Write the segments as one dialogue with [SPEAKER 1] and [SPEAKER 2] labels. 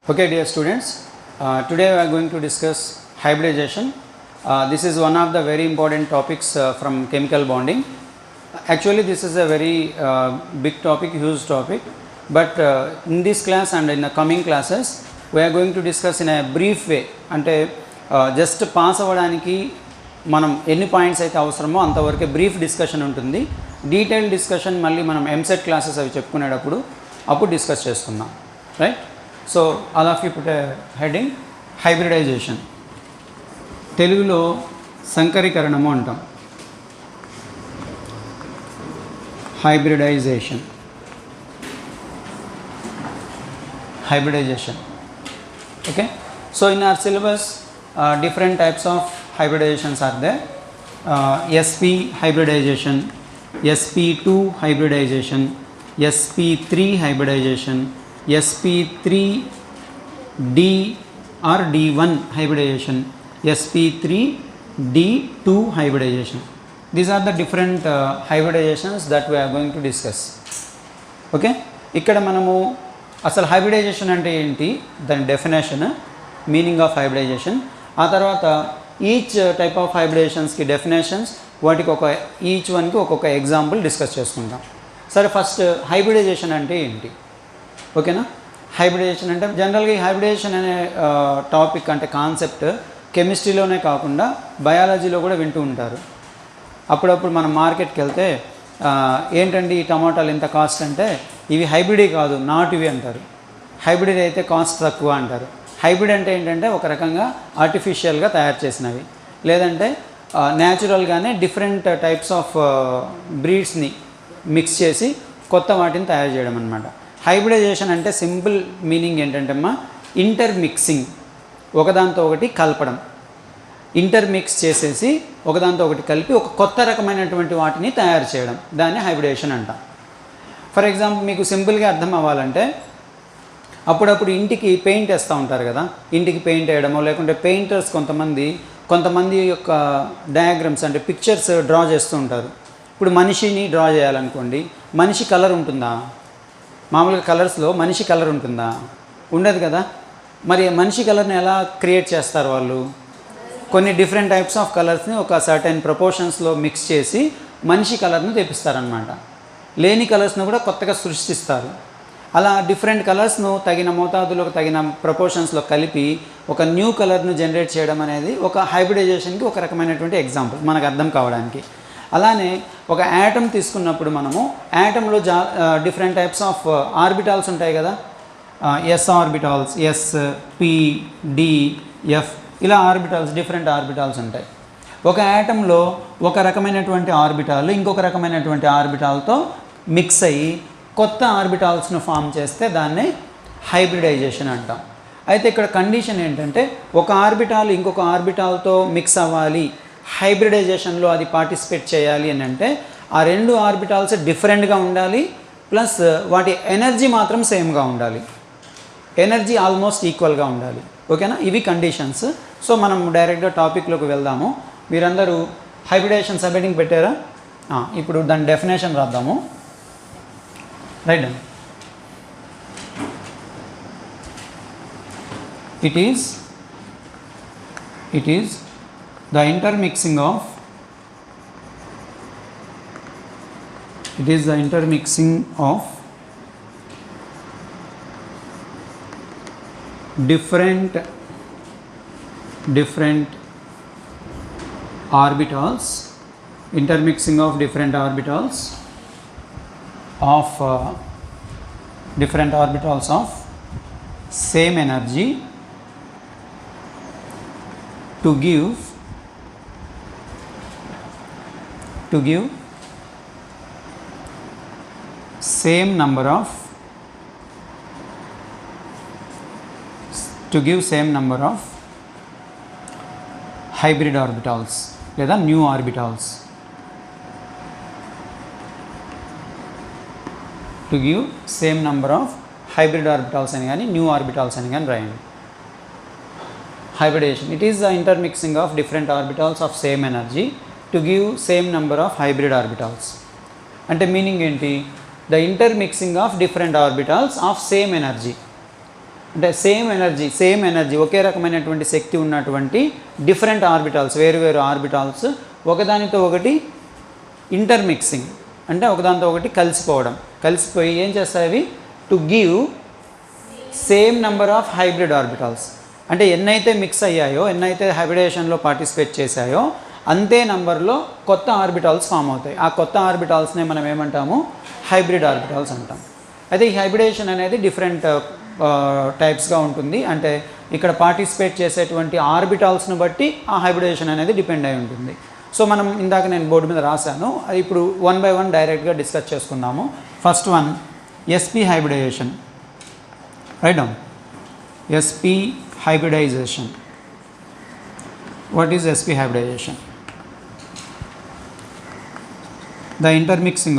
[SPEAKER 1] Okay, dear students, today we are going to discuss hybridization. This is one of the very important topics from chemical bonding. Actually, this is a very big topic, huge topic, but in this class and in the coming classes, we are going to discuss in a brief way. అంటే just pass అవ్వడానికి మనం ఎన్ని points అయితే అవసరమో అంతవరకే brief discussion ఉంటుంది. Detail discussion మళ్ళీ మనం ఎంసెట్ క్లాసెస్ అవి చెప్పుకునేటప్పుడు అప్పుడు డిస్కస్ చేసుకుందాం, right? So all of you put a heading hybridization. తెలుగులో సంకరీకరణము అంటాం. hybridization. Okay, so in our syllabus different types of hybridizations are there. sp hybridization, sp2 hybridization, sp3 hybridization, sp3d or d1 hybridization, sp3d2 hybridization. These are the different hybridizations that we are going to discuss. Okay, ఇక్కడ మనము అసలు hybridisation అంటే ఏంటి, దాని definition, meaning of hybridisation, ఆ తర్వాత each type of హైబ్రిడేషన్స్కి definitions, వాటికి each వన్కి ఒక్కొక్క ఎగ్జాంపుల్ డిస్కస్ చేసుకుంటాం. సరే, ఫస్ట్ హైబ్రిడైజేషన్ అంటే ఏంటి? ఓకేనా? హైబ్రిడైజేషన్ అంటే జనరల్గా ఈ హైబ్రిడైజేషన్ అనే టాపిక్ అంటే కాన్సెప్ట్ కెమిస్ట్రీలోనే కాకుండా బయాలజీలో కూడా వింటూ ఉంటారు. అప్పుడప్పుడు మనం మార్కెట్కి వెళ్తే ఏంటండి ఈ టమాటాలు ఎంత కాస్ట్ అంటే, ఇవి హైబ్రిడ్ కాదు, నాట్ ఇవి అంటారు. హైబ్రిడ్ అయితే కాస్ట్ తక్కువ అంటారు. హైబ్రిడ్ అంటే ఏంటంటే ఒక రకంగా ఆర్టిఫిషియల్గా తయారు చేసినవి, లేదంటే న్యాచురల్గానే డిఫరెంట్ టైప్స్ ఆఫ్ బ్రీడ్స్ని మిక్స్ చేసి కొత్త వాటిని తయారు చేయడం అనమాట. హైబ్రిడైజేషన్ అంటే సింపుల్ మీనింగ్ ఏంటంటే ఇంటర్మిక్సింగ్, ఒకదాంతో ఒకటి కలపడం. ఇంటర్మిక్స్ చేసేసి ఒకదాంతో ఒకటి కలిపి ఒక కొత్త రకమైనటువంటి వాటిని తయారు చేయడం, దాన్ని హైబ్రిడేషన్ అంటాం. ఫర్ ఎగ్జాంపుల్ మీకు సింపుల్గా అర్థం అవ్వాలంటే, అప్పుడప్పుడు ఇంటికి పెయింట్ వేస్తూ ఉంటారు కదా, ఇంటికి పెయింట్ వేయడమో లేకుంటే పెయింటర్స్ కొంతమంది యొక్క డయాగ్రామ్స్ అంటే పిక్చర్స్ డ్రా చేస్తూ ఉంటారు. ఇప్పుడు మనిషిని డ్రా చేయాలనుకోండి, మనిషి కలర్ ఉంటుందా? మామూలుగా కలర్స్లో మనిషి కలర్ ఉంటుందా? ఉండదు కదా. మరి మనిషి కలర్ని ఎలా క్రియేట్ చేస్తారు వాళ్ళు? కొన్ని డిఫరెంట్ టైప్స్ ఆఫ్ కలర్స్ని ఒక సర్టెన్ ప్రపోర్షన్స్లో మిక్స్ చేసి మనిషి కలర్ని తెప్పిస్తారనమాట. లేని కలర్స్ను కూడా కొత్తగా సృష్టిస్తారు. అలా డిఫరెంట్ కలర్స్ను తగిన మోతాదులో తగిన ప్రపోర్షన్స్లో కలిపి ఒక న్యూ కలర్ను జనరేట్ చేయడం అనేది ఒక హైబ్రిడైజేషన్కి ఒక రకమైనటువంటి ఎగ్జాంపుల్ మనకు అర్థం కావడానికి. అలానే ఒక యాటమ్ తీసుకున్నప్పుడు మనము యాటంలో డిఫరెంట్ టైప్స్ ఆఫ్ ఆర్బిటాల్స్ ఉంటాయి కదా, s orbitals, s, p, d, f, ఇలా ఆర్బిటాల్స్, డిఫరెంట్ ఆర్బిటాల్స్ ఉంటాయి. ఒక యాటంలో ఒక రకమైనటువంటి ఆర్బిటాల్ ఇంకొక రకమైనటువంటి ఆర్బిటాల్తో మిక్స్ అయ్యి కొత్త ఆర్బిటాల్స్ను ఫామ్ చేస్తే దాన్ని హైబ్రిడైజేషన్ అంటాం. అయితే ఇక్కడ కండిషన్ ఏంటంటే, ఒక ఆర్బిటాల్ ఇంకొక ఆర్బిటాల్తో మిక్స్ అవ్వాలి, హైబ్రిడైజేషన్లో అది పార్టిసిపేట్ చేయాలి అని అంటే ఆ రెండు ఆర్బిటాల్స్ డిఫరెంట్గా ఉండాలి, ప్లస్ వాటి ఎనర్జీ మాత్రం సేమ్గా ఉండాలి, ఎనర్జీ ఆల్మోస్ట్ ఈక్వల్గా ఉండాలి. ఓకేనా? ఇవి కండిషన్స్. సో మనం డైరెక్ట్గా టాపిక్లోకి వెళ్దాము. మీరందరూ హైబ్రిడైజేషన్ సబ్హెడింగ్ పెట్టారా? ఇప్పుడు దాని డెఫినేషన్ రాద్దాము. Right. It is the intermixing of different orbitals, intermixing of different orbitals of same energy to give same number of hybrid orbitals లేదా new orbitals. To give same number of hybrid orbitals అని కానీ new orbitals అని కానీ రాయండి. hybridization, it is the intermixing of different orbitals of same energy to give same number of hybrid orbitals. అంటే meaning ఏంటి? the intermixing of different orbitals of same energy. అంటే same energy ఒకే రకమైనటువంటి శక్తి ఉన్నటువంటి different orbitals, వేరు orbitals ఒకదానితో ఒకటి intermixing, అంటే ఒకదానితో ఒకటి కలిసిపోయి ఏం చేస్తాయి అవి? To give same number of hybrid orbitals. అంటే ఎన్నైతే మిక్స్ అయ్యాయో, ఎన్నైతే హైబ్రిడేషన్లో పార్టిసిపేట్ చేశాయో అంతే నెంబర్లో కొత్త ఆర్బిటాల్స్ ఫామ్ అవుతాయి. ఆ కొత్త ఆర్బిటాల్స్నే మనం ఏమంటాము? హైబ్రిడ్ ఆర్బిటాల్స్ అంటాం. అయితే ఈ హైబ్రిడేషన్ అనేది డిఫరెంట్ టైప్స్గా ఉంటుంది. అంటే ఇక్కడ పార్టిసిపేట్ చేసేటువంటి ఆర్బిటాల్స్ను బట్టి ఆ హైబ్రిడేషన్ అనేది డిపెండ్ అయి ఉంటుంది. సో మనం ఇందాక నేను బోర్డు మీద రాశాను, అది ఇప్పుడు 1 by 1 డైరెక్ట్గా డిస్కస్ చేసుకుందాము. First one sp hybridization. Right down. sp hybridization. What is sp hybridization? The intermixing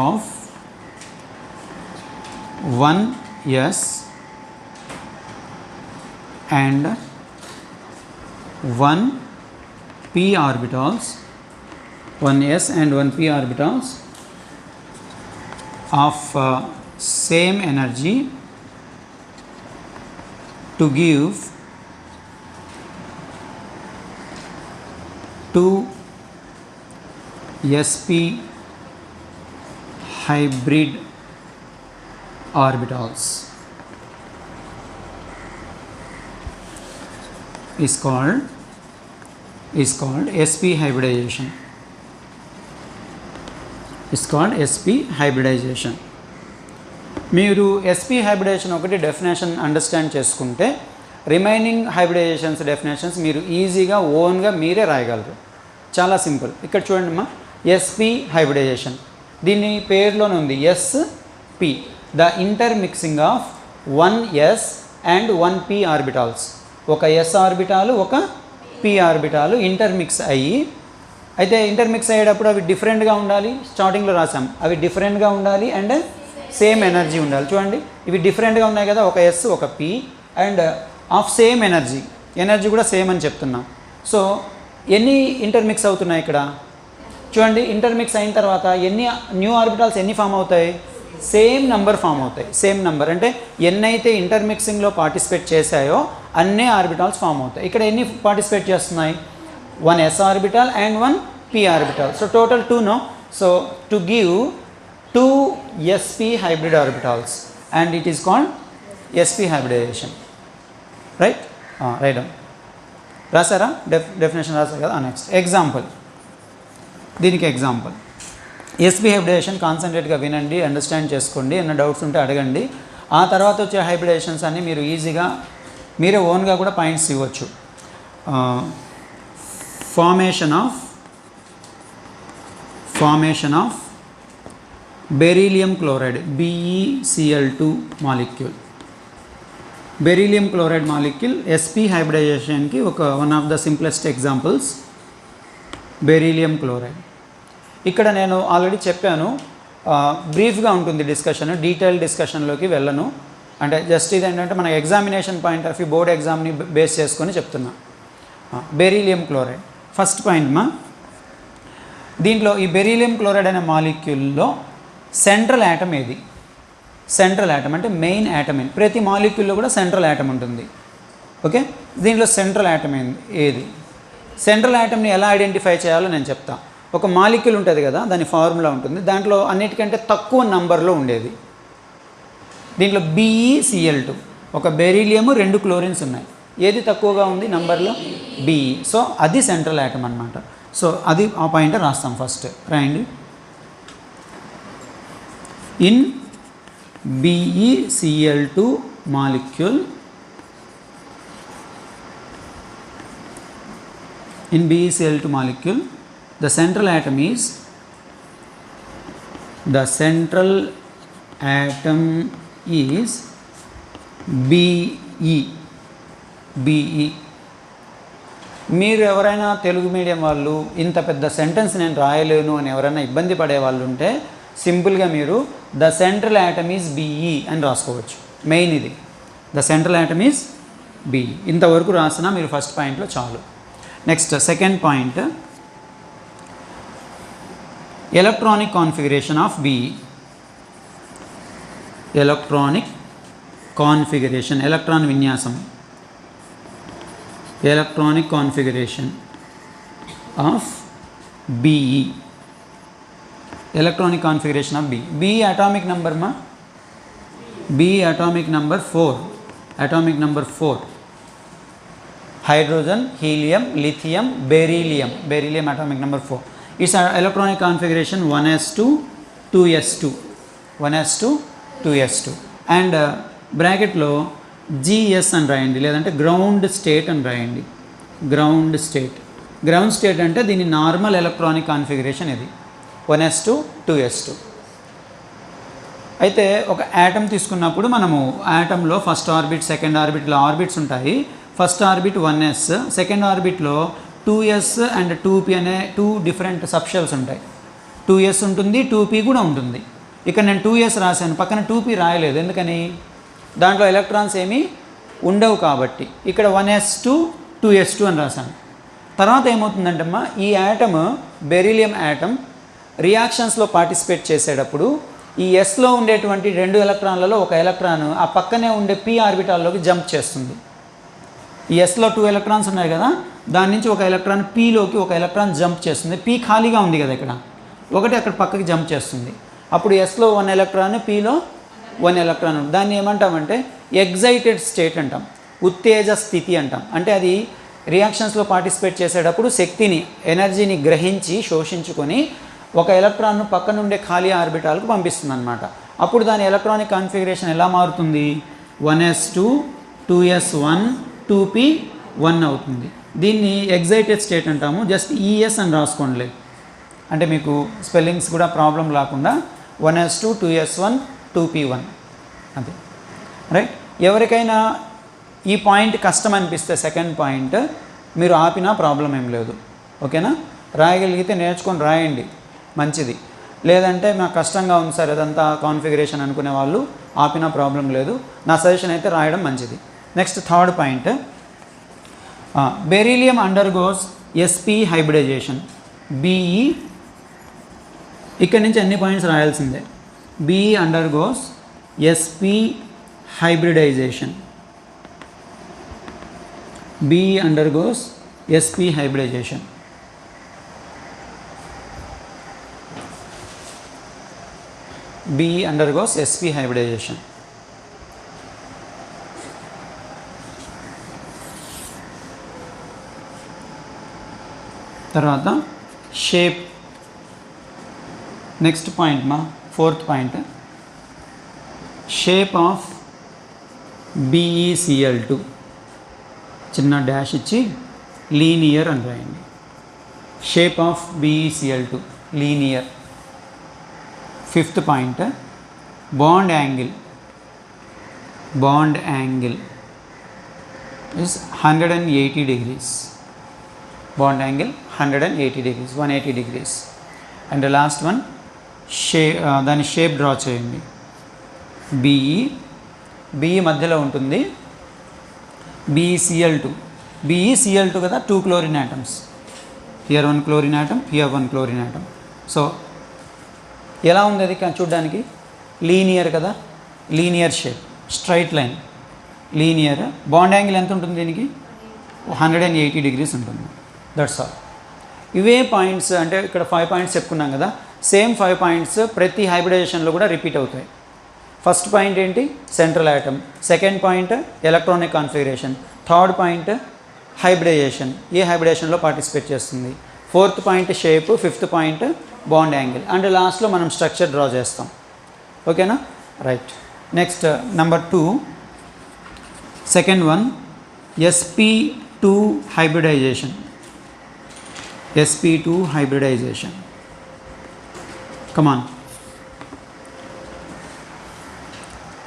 [SPEAKER 1] of one s and one p orbitals, one s and one p orbitals of same energy to give two sp hybrid orbitals is called sp hybridization. Is called sp hybridization. మీరు sp hybridisation ఒకటి definition understand చేసుకుంటే remaining హైబ్రిడేషన్స్ definitions మీరు ఈజీగా ఓన్గా మీరే రాయగలరు. చాలా simple. ఇక్కడ చూడండి అమ్మా, sp హైబ్రిడైజేషన్ దీని పేరులోనే ఉంది sp, the intermixing of 1s and 1p orbitals. ఒక s ఆర్బిటాలు ఒక p ఆర్బిటాలు ఇంటర్మిక్స్ అయ్యి, అయితే ఇంటర్మిక్స్ అయ్యేటప్పుడు అవి డిఫరెంట్గా ఉండాలి. స్టార్టింగ్లో రాసాం, అవి డిఫరెంట్గా ఉండాలి అండ్ సేమ్ ఎనర్జీ ఉండాలి. చూడండి ఇవి డిఫరెంట్గా ఉన్నాయి కదా, ఒక s ఒక p and of same energy కూడా సేమ్ అని చెప్తున్నాం. సో ఎన్ని ఇంటర్మిక్స్ అవుతున్నాయి ఇక్కడ చూడండి. ఇంటర్మిక్స్ అయిన తర్వాత ఎన్ని న్యూ ఆర్బిటాల్స్ ఎన్ని ఫామ్ అవుతాయి? సేమ్ నెంబర్ ఫామ్ అవుతాయి. సేమ్ నెంబర్ అంటే ఎన్నైతే ఇంటర్మిక్సింగ్లో పార్టిసిపేట్ చేశాయో అన్నీ ఆర్బిటాల్స్ ఫామ్ అవుతాయి. ఇక్కడ ఎన్ని పార్టిసిపేట్ చేస్తున్నాయి? 1 s orbital and 1 p orbital. So total 2 no. So to give 2 sp hybrid orbitals and it is called sp hybridization. Right right రాసారా? Definition రాసారు కదా. Next example. దీనికి ఎగ్జాంపుల్ sp హైబ్రిడేషన్ కాన్సన్ట్రేట్గా వినండి, అండర్స్టాండ్ చేసుకోండి, ఏమైనా డౌట్స్ ఉంటే అడగండి. ఆ తర్వాత వచ్చే హైబ్రిడేషన్స్ అన్నీ మీరు ఈజీగా మీరే ఓన్గా కూడా పాయింట్స్ ఇవ్వచ్చు. Formation of beryllium chloride BeCl2 molecule. Beryllium chloride molecule sp హైబ్రిడైజేషన్కి one of the simplest examples beryllium chloride. ఇక్కడ నేను ఆల్రెడీ చెప్పాను, బ్రీఫ్గా ఉంటుంది డిస్కషన్, డీటెయిల్ డిస్కషన్లోకి వెళ్ళను. అంటే జస్ట్ ఇది ఏంటంటే మన examination point of view, board ఎగ్జామ్ని బేస్ చేసుకొని చెప్తున్నా. బెరీలియం క్లోరైడ్ ఫస్ట్ పాయింట్ మా. దీంట్లో ఈ బెరీలియం క్లోరైడ్ అనే మాలిక్యూల్లో సెంట్రల్ యాటమ్ ఏది? సెంట్రల్ యాటమ్ అంటే మెయిన్ యాటమ్ ఏంటి? ప్రతి మాలిక్యూల్లో కూడా సెంట్రల్ యాటమ్ ఉంటుంది. ఓకే, దీంట్లో సెంట్రల్ యాటమ్ ఏది? సెంట్రల్ యాటమ్ని ఎలా ఐడెంటిఫై చేయాలో నేను చెప్తా. ఒక మాలిక్యూల్ ఉంటుంది కదా, దాని ఫార్ములా ఉంటుంది, దాంట్లో అన్నిటికంటే తక్కువ నంబర్లో ఉండేది. దీంట్లో BeCl2, ఒక బెరీలియము 2 క్లోరిన్స్ ఉన్నాయి. ఏది తక్కువగా ఉంది నంబర్లో? Be. సో అది సెంట్రల్ యాటమ్ అనమాట. సో అది ఆ పాయింట్ రాస్తాం ఫస్ట్. రాయండి. In BeCl2 molecule, the central atom is Be. మీరు ఎవరైనా తెలుగు మీడియం వాళ్ళు ఇంత పెద్ద సెంటెన్స్ నేను రాయలేను అని ఎవరైనా ఇబ్బంది పడే వాళ్ళు ఉంటే సింపుల్గా మీరు the central atom is BE అని రాసుకోవచ్చు. మెయిన్ ఇది, the central atom is BE. ఇంతవరకు రాసినా మీరు ఫస్ట్ పాయింట్లో చాలు. Next second point, electronic configuration of BE. electronic configuration, electron vinyasam, electronic configuration of Be, electronic configuration of Be atomic number ma, Be atomic number 4, atomic number 4, hydrogen, helium, lithium, beryllium atomic number 4. Its electronic configuration 1s2 2s2, 1s2 2s2 and bracket లో GS అని రాయండి, లేదంటే ground state అని రాయండి. Ground state అంటే దీని normal electronic configuration ఇది 1s2 2s2. అయితే ఒక యాటమ్ తీసుకున్నప్పుడు మనము యాటంలో ఫస్ట్ ఆర్బిట్ సెకండ్ ఆర్బిట్ ఇలా ఆర్బిట్స్ ఉంటాయి. ఫస్ట్ ఆర్బిట్ 1s, సెకండ్ ఆర్బిట్లో 2s అండ్ 2p అనే 2 డిఫరెంట్ సబ్షెల్స్ ఉంటాయి. 2s ఉంటుంది, 2p కూడా ఉంటుంది. ఇక్కడ నేను 2s రాశాను, పక్కన 2p రాయలేదు. ఎందుకని? దాంట్లో ఎలక్ట్రాన్స్ ఏమీ ఉండవు కాబట్టి. ఇక్కడ 1s2 2s2 అని రాశాను. తర్వాత ఏమవుతుందంటే అమ్మా, ఈ యాటమ్ బెరీలియం యాటమ్ రియాక్షన్స్లో పార్టిసిపేట్ చేసేటప్పుడు ఈ ఎస్లో ఉండేటువంటి 2 ఎలక్ట్రాన్లలో ఒక ఎలక్ట్రాన్ ఆ పక్కనే ఉండే p ఆర్బిటాల్లోకి జంప్ చేస్తుంది. ఈ ఎస్లో 2 ఎలక్ట్రాన్స్ ఉన్నాయి కదా, దాని నుంచి ఒక ఎలక్ట్రాన్ పీలోకి ఒక ఎలక్ట్రాన్ జంప్ చేస్తుంది. పీ ఖాళీగా ఉంది కదా, ఇక్కడ ఒకటి అక్కడ పక్కకి జంప్ చేస్తుంది. అప్పుడు ఎస్లో 1 ఎలక్ట్రాన్, పీలో 1 ఎలక్ట్రాన్. దాన్ని ఏమంటామంటే ఎగ్జైటెడ్ స్టేట్ అంటాం, ఉత్తేజ స్థితి అంటాం. అంటే అది రియాక్షన్స్లో పార్టిసిపేట్ చేసేటప్పుడు శక్తిని, ఎనర్జీని గ్రహించి శోషించుకొని ఒక ఎలక్ట్రాన్ను పక్కన ఉండే ఖాళీ ఆర్బిటాల్కు పంపిస్తుంది అనమాట. అప్పుడు దాని ఎలక్ట్రానిక్ కాన్ఫిగరేషన్ ఎలా మారుతుంది? 1s2 2s1 2p1 అవుతుంది. దీన్ని ఎగ్జైటెడ్ స్టేట్ అంటాము. జస్ట్ ES అని రాసుకోండి, అంటే మీకు స్పెల్లింగ్స్ కూడా ప్రాబ్లం లేకుండా 1s2 2s1 2p1 అదే రైట్. ఎవరికైనా ఈ పాయింట్ కష్టం అనిపిస్తే సెకండ్ పాయింట్ మీరు ఆపినా ప్రాబ్లం ఏం లేదు, ఓకేనా? రాయగలిగితే నేర్చుకొని రాయండి, మంచిది. లేదంటే నాకు కష్టంగా ఉంది సార్ అదంతా కాన్ఫిగరేషన్ అనుకునే వాళ్ళు ఆపినా ప్రాబ్లం లేదు. నా సజెషన్ అయితే రాయడం మంచిది. Next third point, beryllium undergoes sp hybridization. Be, ఇక్కడి నుంచి అన్ని పాయింట్స్ రాయాల్సిందే. Be undergoes sp hybridization. Be undergoes sp hybridization. Be undergoes sp hybridization. తర్వాత షేప్. నెక్స్ట్ పాయింట్ మా fourth point, shape of BeCl2 చిన్న డాష్ ఇచ్చి లీనియర్ అని రాయండి. Shape of BeCl2 linear. Fifth point, bond angle is 180 degrees. Bond angle 180 degrees, 180 degrees. And the last one, దాని shape draw చేయండి. BE మధ్యలో ఉంటుంది. BeCl2 కదా, 2 chlorine atoms. Here 1 chlorine atom, here 1 chlorine atom. So ఎలా ఉంది అది చూడడానికి? Linear కదా, linear shape, straight line, linear. Bond angle ఎంత ఉంటుంది దీనికి? 180 degrees ఉంటుంది. That's all. ఇవే పాయింట్స్, అంటే ఇక్కడ 5 పాయింట్స్ చెప్పుకున్నాం కదా, సేమ్ 5 పాయింట్స్ ప్రతి హైబ్రిడైజేషన్లో కూడా రిపీట్ అవుతాయి. ఫస్ట్ పాయింట్ ఏంటి? Central atom. Second point electronic configuration. Third point hybridization, ఏ హైబ్రిడైజేషన్లో పార్టిసిపేట్ చేస్తుంది. Fourth point shape. Fifth point bond angle. And లాస్ట్లో మనం స్ట్రక్చర్ డ్రా చేస్తాం, ఓకేనా? Right. Next number 2, second one, sp2 hybridization. sp2 hybridization. Come on.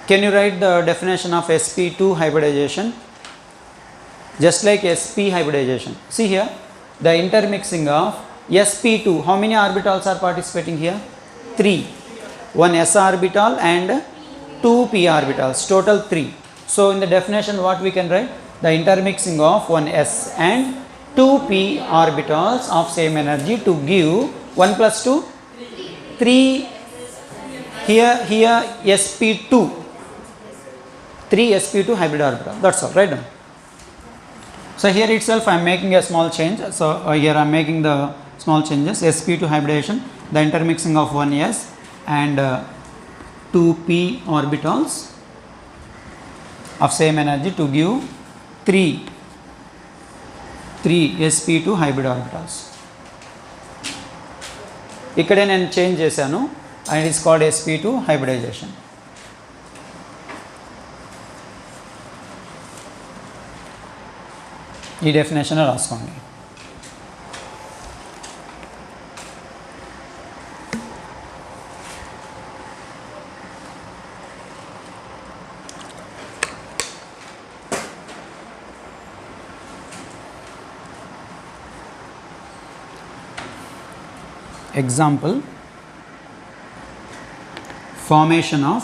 [SPEAKER 1] Can you write the definition of sp2 hybridization? Just like sp hybridization. See here, the intermixing of sp2. How many orbitals are participating here? 3. 1 s orbital and 2 p orbitals. Total 3. So in the definition what we can write? The intermixing of 1 s and 2 p orbitals of same energy to give 1 plus 2 3 here sp2, 3 sp2 hybrid orbital, that's all, right? So here itself I am making a small change. So here I am making the small changes. sp2 hybridization, the intermixing of 1s and 2p orbitals of same energy to give 3 sp2 hybrid orbitals. ఇక్కడే నేను change చేశాను and it is called sp2 hybridization. ఈ definition రాసుకోండి. Example, formation of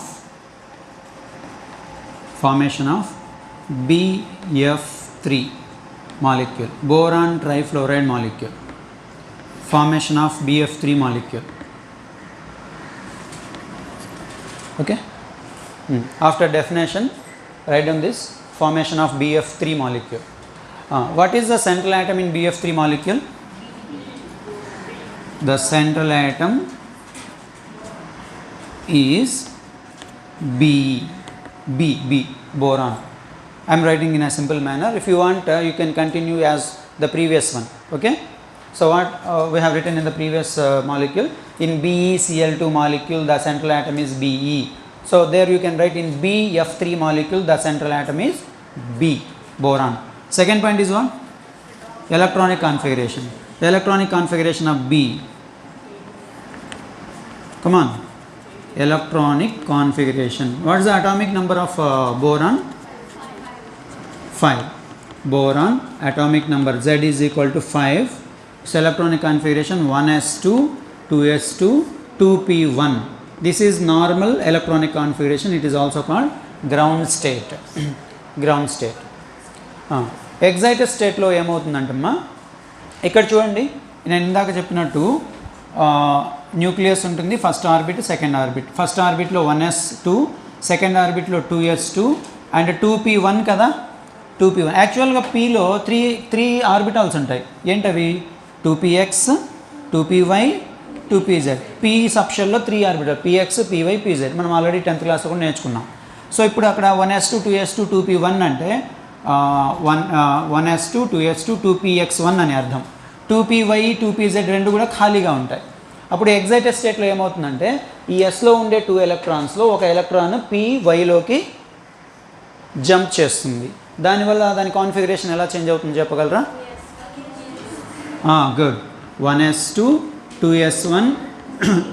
[SPEAKER 1] BF3 molecule, boron trifluoride molecule, formation of BF3 molecule. Okay, after definition write down this formation of BF3 molecule. What is the central atom in BF3 molecule? The central atom is B, boron. I am writing in a simple manner. If you want, you can continue as the previous one. Okay. So what we have written in the previous molecule, in BeCl2 molecule, the central atom is Be. So there you can write in BF3 molecule, the central atom is B, boron. Second point is what? Electronic configuration. The electronic configuration of B. Come on. Electronic configuration. What is the atomic number of boron? 5. Boron atomic number Z is equal to 5. So electronic configuration 1s2, 2s2, 2p1. This is normal electronic configuration. It is also called ground state. Ground state. Excited state లో ఏమవుతుందంటమ్మా, ఇక్కడ చూడండి, నేను ఇందాక చెప్పినట్టు nucleus ఉంటుంది, first orbit, second orbit. First ఆర్బిట్లో 1s2, second ఆర్బిట్లో 2s2 and 2p1 కదా. 2p1 యాక్చువల్గా పీలో త్రీ ఆర్బిటాల్స్ ఉంటాయి. ఏంటవి? 2px, 2py, 2pz. పీ సబ్షెల్లో 3 ఆర్బిటల్, px, py, pz. మనం ఆల్రెడీ 10th క్లాస్లో కూడా నేర్చుకున్నాం. సో ఇప్పుడు అక్కడ 1s2, 2s2, 2p1 అంటే 1s2, 2s2, 2px1 అని అర్థం. 2py, 2pz రెండు కూడా ఖాళీగా ఉంటాయి. అప్పుడు ఎగ్జైటెడ్ స్టేట్లో ఏమవుతుందంటే, ఈ ఎస్లో ఉండే 2 ఎలక్ట్రాన్స్లో ఒక ఎలక్ట్రాన్ pyలోకి జంప్ చేస్తుంది. దానివల్ల దాని కాన్ఫిగరేషన్ ఎలా చేంజ్ అవుతుందో చెప్పగలరా? గుడ్. 1s2, 2s1,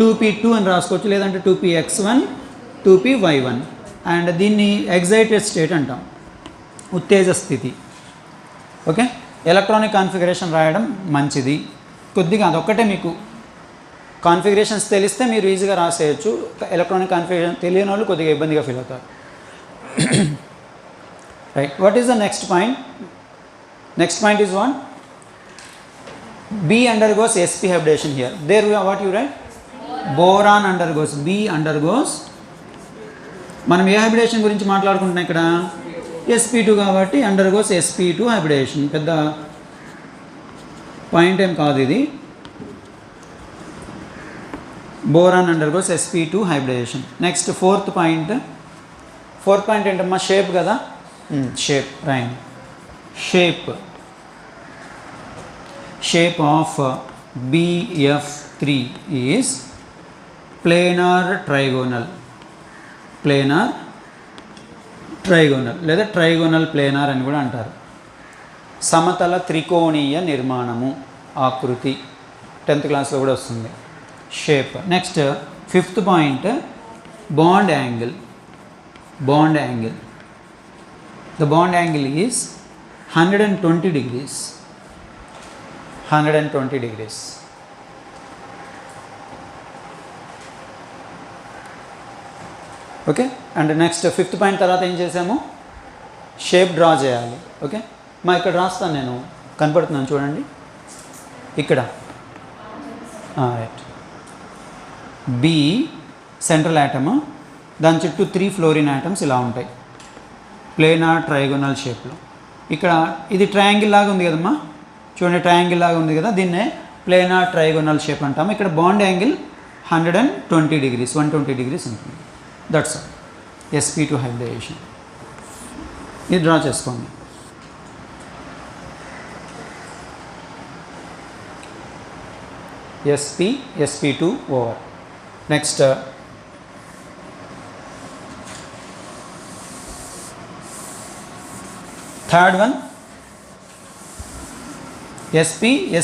[SPEAKER 1] 2p2 అని రాసుకోవచ్చు, లేదంటే 2px1, 2py1. అండ్ దీన్ని ఎగ్జైటెడ్ స్టేట్ అంటాం, ఉత్తేజ స్థితి. ఓకే, ఎలక్ట్రానిక్ కాన్ఫిగరేషన్ రాయడం మంచిది. కొద్దిగా అదొక్కటే మీకు కాన్ఫిగరేషన్స్ తెలిస్తే మీరు ఈజీగా రాసేయచ్చు. ఎలక్ట్రానిక్ కాన్ఫిగరేషన్ తెలియని వాళ్ళు కొద్దిగా ఇబ్బందిగా ఫీల్ అవుతారు. Right. What is the next point? Next point is what? B undergoes sp hybridization here. There what you write? Boron undergoes, B undergoes. మనం ఏ హైబ్రిడేషన్ గురించి మాట్లాడుకుంటున్నాం ఇక్కడ? sp2 కాబట్టి అండర్గోస్ sp2 హైబ్రిడేషన్. పెద్ద పాయింట్ ఏం కాదు ఇది. Boron undergoes sp2 hybridisation. Next fourth point ఏంటమ్మా? షేప్ కదా. షేప్ రాయండి. Shape of BF3 is planar trigonal లేదా ట్రైగోనల్ ప్లేనార్ అని కూడా అంటారు. సమతల త్రికోణీయ నిర్మాణము, ఆకృతి. 10th క్లాస్లో కూడా వస్తుంది shape. Next fifth point, bond angle. The bond angle is 120 degrees. 120 degrees. Okay. And next fifth point తర్వాత ఏం చేసాము? షేప్ డ్రా చేయాలి. ఓకే, మా ఇక్కడ రాస్తాను, నేను కనపడుతున్నాను చూడండి ఇక్కడ. రైట్. B సెంట్రల్ యాటమ్, దాని చుట్టూ 3 ఫ్లోరిన్ యాటమ్స్ ఇలా ఉంటాయి ప్లేనార్ ట్రయోగోనల్ షేప్లో. ఇక్కడ ఇది ట్రయాంగిల్ లాగా ఉంది కదమ్మా, చూడండి ట్రయాంగిల్ లాగా ఉంది కదా, దీన్నే ప్లేనార్ ట్రయోగోనల్ షేప్ అంటాము. ఇక్కడ బాండ్ యాంగిల్ 120 degrees 120 degrees ఉంటుంది. That's sp2 hybridization. ఇది డ్రా చేసుకోండి. sp2 over. Next third one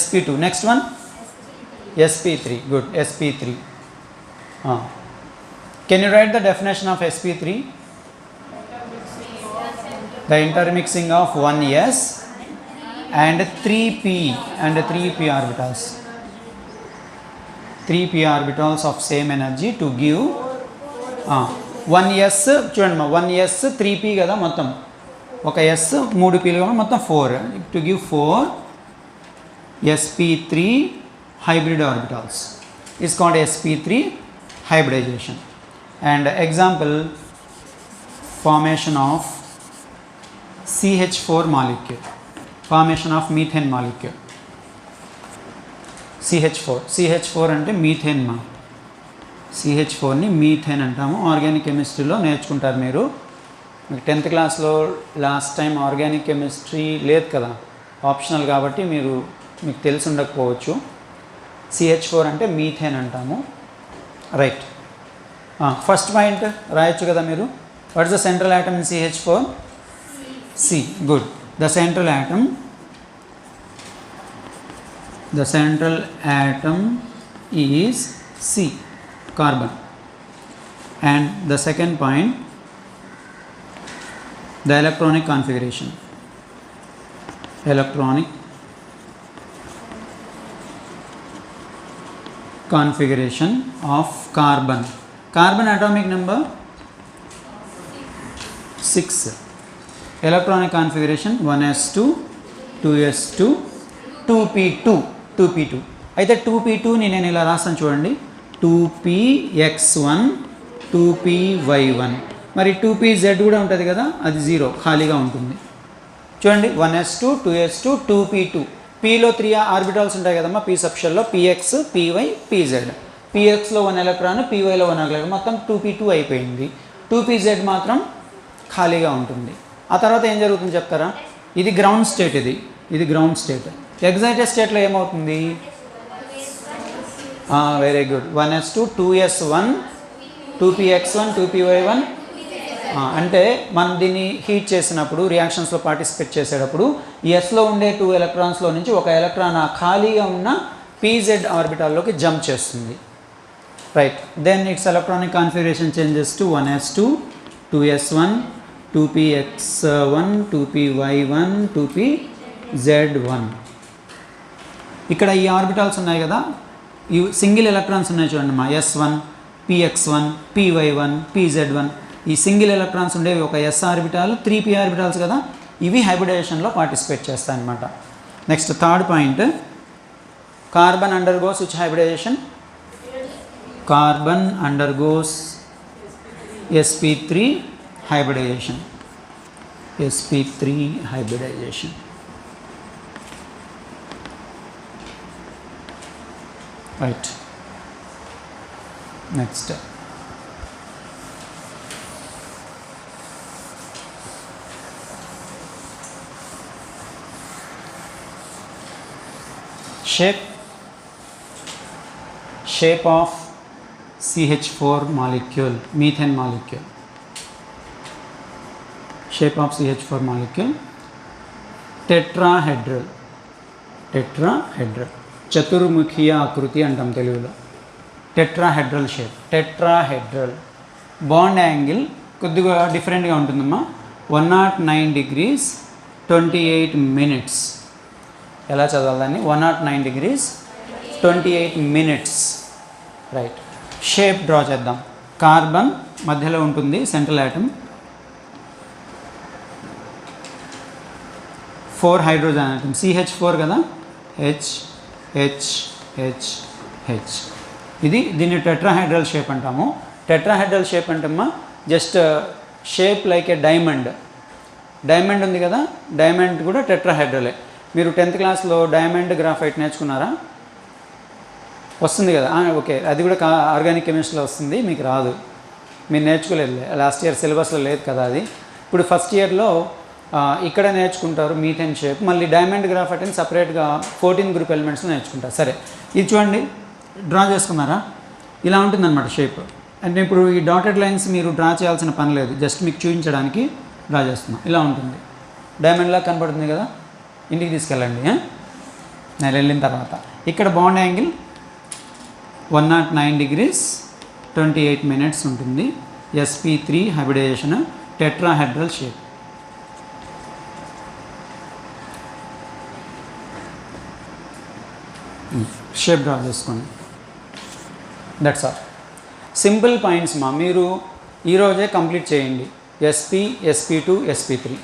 [SPEAKER 1] sp2. Next one sp3. Good, sp3. Can you write the definition of sp3? The intermixing of 1s and 3p orbitals. 3p orbitals of same energy to give 1s. చూడండి మా 1s 3p కదా, మొత్తం ఒక s 3pలు కాబట్టి మొత్తం 4 to give 4 sp3 hybrid orbitals is called sp3 hybridization. And example, formation of CH4 molecule, formation of methane molecule. CH4 అంటే methane మా, CH4ని methane అంటాము. ఆర్గానిక్ కెమిస్ట్రీలో నేర్చుకుంటారు మీరు. మీకు 10th క్లాస్లో లాస్ట్ టైం ఆర్గానిక్ కెమిస్ట్రీ లేదు కదా, ఆప్షనల్ కాబట్టి మీకు తెలిసి ఉండకపోవచ్చు. CH4 అంటే మీథేన్ అంటాము. రైట్, ఫస్ట్ పాయింట్ రాయొచ్చు కదా మీరు. What is the central atom in CH4? C. Good. The central atom is C, carbon. And the second point, the electronic configuration of carbon atomic number 6. Electronic configuration 1s2 2s2 2p2. అయితే 2p2ని నేను ఇలా రాస్తాను చూడండి, 2px1 2py1. మరి 2pz కూడా ఉంటుంది కదా, అది 0 ఖాళీగా ఉంటుంది. చూడండి 1s2 2s2 2p2. pలో 3 ఆర్బిటాల్స్ ఉంటాయి కదమ్మా, p సబ్షెల్లో px py pz. pxలో 1 ఎలక్ట్రాన్, pyలో 1 ఎలక్ట్రాన్, మొత్తం 2p2 అయిపోయింది. 2pz మాత్రం ఖాళీగా ఉంటుంది. ఆ తర్వాత ఏం జరుగుతుంది చెప్తారా? ఇది గ్రౌండ్ స్టేట్, ఇది గ్రౌండ్ స్టేట్. ఎగ్జైటెడ్ స్టేట్లో ఏమవుతుంది? Very good, 1s2 2s1 2px1 2py1. అంటే మనం దీన్ని హీట్ చేసినప్పుడు, రియాక్షన్స్లో పార్టిసిపేట్ చేసేటప్పుడు ఎస్లో ఉండే 2 ఎలక్ట్రాన్స్లో నుంచి ఒక ఎలక్ట్రాన్ ఖాళీగా ఉన్న pz ఆర్బిటాల్లోకి జంప్ చేస్తుంది. Right, then its electronic configuration changes to 1s2 2s1 2px1 2py1 2pz1. ఇక్కడ ఈ ఆర్బిటాల్స్ ఉన్నాయి కదా, ఈ సింగిల్ ఎలక్ట్రాన్స్ ఉన్నాయి చూడండి మా, s1 px1 py1 pz1. ఈ సింగిల్ ఎలక్ట్రాన్స్ ఉండేవి ఒక s ఆర్బిటాల్, 3p ఆర్బిటాల్స్ కదా, ఇవి హైబ్రిడైజేషన్లో పార్టిసిపేట్ చేస్తాయి అన్నమాట. Next third point, carbon undergoes which hybridization? Carbon undergoes sp3 hybridization. sp3 hybridization. Right, next shape of CH4 molecule, methane molecule. Shape of CH4 molecule tetrahedral. చతుర్ముఖీయ ఆకృతి అంటాం తెలుగులో. Tetrahedral shape, tetrahedral. Bond angle కొద్దిగా డిఫరెంట్గా ఉంటుందమ్మా, 109 degrees 28 minutes. ఎలా చదవాలని? 109 degrees 28 minutes. Right, shape draw చేద్దాం. Carbon మధ్యలో ఉంటుంది, central atom. 4 hydrogen atom, CH4 కదా, H H H H. దీన్ని టెట్రాహైడ్రల్ షేప్ అంటాము. టెట్రాహెడ్రల్ షేప్ అంటే అమ్మా జస్ట్ షేప్ లైక్ ఏ డైమండ్ ఉంది కదా, డైమండ్ కూడా టెట్రాహెడ్రలే. మీరు 10th క్లాస్లో డైమండ్ గ్రాఫైట్ నేర్చుకున్నారా? వస్తుంది కదా, ఓకే. అది కూడా ఆర్గానిక్ కెమిస్ట్రీలో వస్తుంది, మీకు రాదు, మీరు నేర్చుకోలేదు, లాస్ట్ ఇయర్ సిలబస్లో లేదు కదా అది. ఇప్పుడు ఫస్ట్ ఇయర్లో ఇక్కడ నేర్చుకుంటారు మీథేన్ షేప్, మళ్ళీ డైమండ్ గ్రాఫైట్ అని సపరేట్గా 14 గ్రూప్ ఎలిమెంట్స్లో నేర్చుకుంటారు. సరే, ఇది చూడండి, డ్రా చేసుకున్నారా? ఇలా ఉంటుందన్నమాట షేప్. అంటే ఇప్పుడు ఈ డాటెడ్ లైన్స్ మీరు డ్రా చేయాల్సిన పని లేదు, జస్ట్ మీకు చూపించడానికి డ్రా చేస్తున్నాం. ఇలా ఉంటుంది, డైమండ్లా కనపడుతుంది కదా. ఇంటికి తీసుకెళ్ళండి, నేను వెళ్ళిన తర్వాత. ఇక్కడ బాండ్ యాంగిల్ 109 degrees 28 minutes ఉంటుంది. sp3 hybridization, tetrahedral shape. Shape draw చేసుకోండి. దట్స్ ఆల్, సింపుల్ పాయింట్స్ మా. మీరు ఈరోజే కంప్లీట్ చేయండి. SP, SP2, SP3.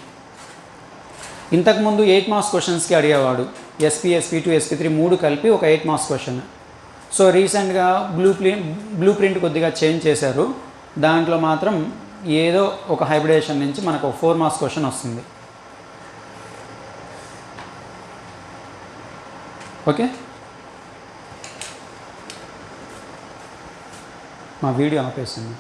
[SPEAKER 1] ఇంతకుముందు 8 మార్క్స్ క్వశ్చన్స్కి అడిగేవాడు. SP, SP2, SP3 3 కలిపి ఒక 8 మార్క్స్ క్వశ్చన్. సో రీసెంట్గా బ్లూ ప్రింట్ కొద్దిగా చేంజ్ చేశారు. దాంట్లో మాత్రం ఏదో ఒక హైబ్రిడేషన్ నుంచి మనకు ఒక 4 మార్క్స్ క్వశ్చన్ వస్తుంది. ఓకే, మా వీడియో ఆపేసింది.